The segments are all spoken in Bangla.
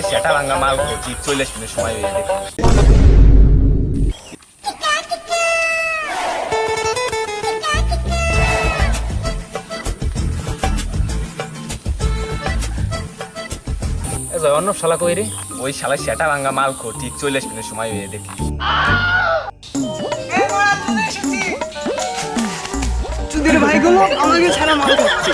সেটা ভাঙা মাল করছি 40 মিনিট সময় হয়ে যাবে। অন্য শালা কই রে? ওই শালা সেটা ভাঙা মাল খো ঠিক 40 মিনিট সময় হয়ে দেখি। চুদির ভাইগুলো আমাকে ছাড়া মাল খাচ্ছে।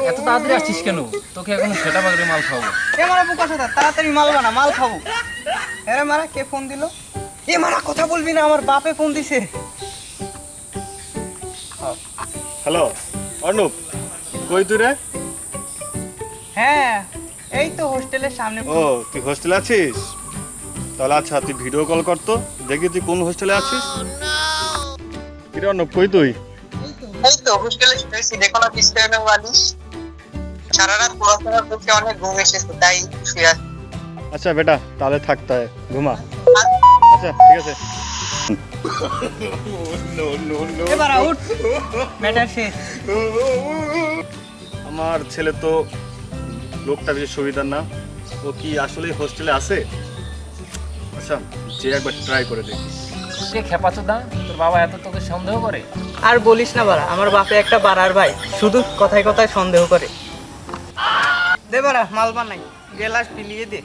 এত তাড়াতাড়ি আসছিস কেন? তোকে এখন সেটা বাগরে মাল খাবো। তাড়াতাড়ি মাল বানা, মাল খাবো। আরে মারা, কে ফোন দিল? এ মারা, কথা বলবি না, আমার বাপে ফোন দিছে। হ্যালো অর্ণব, কই তুই রে? হ্যাঁ, এই তো হোস্টেলের সামনে। ও, তুই হোস্টেলে আছিস? তাহলে আচ্ছা, তুই ভিডিও কল কর তো, দেখি তুই কোন হোস্টেলে আছিস। কিরে অর্ণব, কই তুই? এই তো হোস্টেলে শুয়েছি, দেখো না বিছানা বালিশ। সারা রাত পড়াশোনা করতে অনেক ঘুম এসেছে, তাই শুয়ে আছি। আচ্ছা বেটা, তাহলে থাকতে হয়, ঘুমা। আচ্ছা ঠিক আছে। এবার আউট, ম্যাটার শেষ। আমার ছেলে তো লোকটা বেশি সুবিধার না, ও কি আসলে হোস্টেলে আছে? আচ্ছা, যে একবার ট্রাই করে দেখি। খেপাচোদা, তোর বাবা এত তোকে সন্দেহ করে? আর বলিস না বাড়া, আমার বাপে একটা বাড়ার ভাই, শুধু কথায় কথায় সন্দেহ করে। দে বাড়া, মাল বানাই, গেলাস পিলিয়ে দে।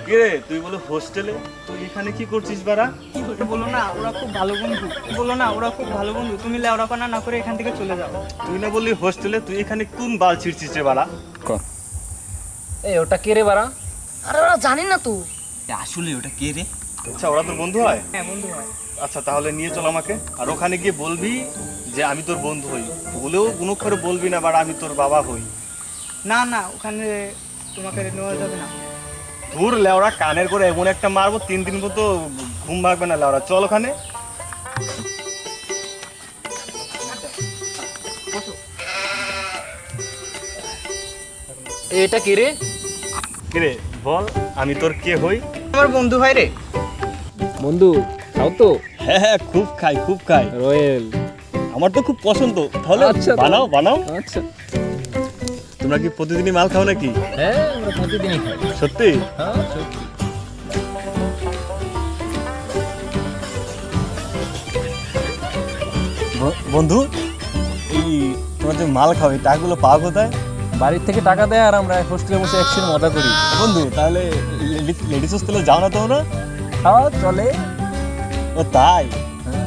কিরে, তুই বলে হোস্টেলে, তুই এখানে কি করছিস বাড়া? বলো না ওরা খুব ভালো বন্ধু, তুমি লেওড়াপানা না করে এখান থেকে চলে যাও। তুই না বললি হোস্টেলে, তুই এখানে কোন বাল ছিড়ছিস রে বাড়া? এই ওটা কে রে বাড়া? আরে ওরা জানি না তো। আসলে ওটা কে রে? আচ্ছা, ওরা তোর বন্ধু হয়? হ্যাঁ, বন্ধু হয়। আচ্ছা, তাহলে নিয়ে চল আমাকে, আর ওখানে গিয়ে বলবি যে আমি তোর বন্ধু হই। বলেও কোনো করে বলবি না বাড়া আমি তোর বাবা হই। না না, ওখানে তোমাকে নেওয়া যাবে না। তোর লেওড়া কানের করে এমন একটা মারবো 3 দিন মতো ঘুম ভাগবে না লেওড়া। চল ওখানে। এটা কে রে? কিরে বল, আমি তোর কে হই? আমার বন্ধু হয় রে। বন্ধু খাও তো? হ্যাঁ হ্যাঁ, খুব খাই খুব খাই। রয়েল আমার তো খুব পছন্দ। তাহলে আচ্ছা, বানাও বানাও। আচ্ছা। তোমরা কি প্রতিদিনই মাল খাও নাকি? হ্যাঁ, আমরা প্রতিদিনই খাই। সত্যি? হ্যাঁ সত্যি। বন্ধু, এই তোমরা যে মাল খাও, এই টাকাগুলো পাও কোথায়? বাড়ির থেকে টাকা দেয় আর আমরা হোস্টেলে বসে একসাথে মজা করি। বন্ধু, তাহলে লেডিস হোস্টেলে যাও না তোমরা? খাওয়া চলে। ও তাই?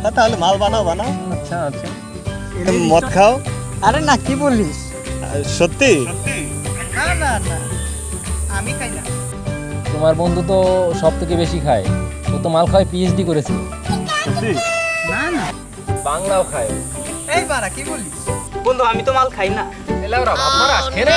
হ্যাঁ, তাহলে মাল বানাও বানাও। আচ্ছা আচ্ছা। মদ খাও? আরে না, কি বলিস? সত্যি? না না না, আমি খাই না। তোমার বন্ধু তো সব থেকে বেশি খায়। ও তো মাল খায়, পিএইচডি করেছে। সত্যি? না না, বাংলাও খায়। এই বাড়া, কি বলিস? বন্ধু, আমি তো মাল খাই না। এলে ওরা ভাব মারাস খেরে।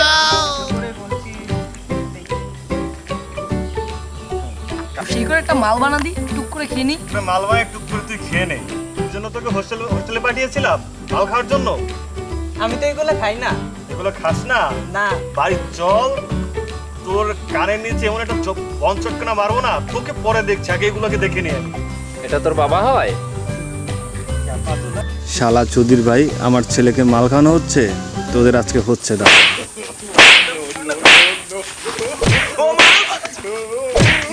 সেই করে একটা মাল বানা দি, টুক করে খেয়ে নি। মাল বানাই একটু করে তুই খেয়ে নে। এই জন্য তোকে হোস্টেলে পাঠিয়েছিলাম মাল খাওয়ার জন্য। আমি তো এগুলো খাই না। এগুলো খাস না? না। বাড়ি চল, তোর কানের নিচে এমন একটা বন চটকানা মারবো না, তোকে পরে দেখছি, আগে এগুলোকে দেখে নিয়ে আমি। এটা তোর বাবা হয়? শালা চৌধুরী ভাই, আমার ছেলেকে মাল খাওয়ানো হচ্ছে, তোদের আজকে হচ্ছে দা।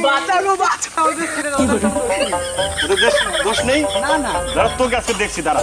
বাঁচাও, দোষ নেই? না না, দাঁড়া, তোকে আজকে দেখছি, দাঁড়া।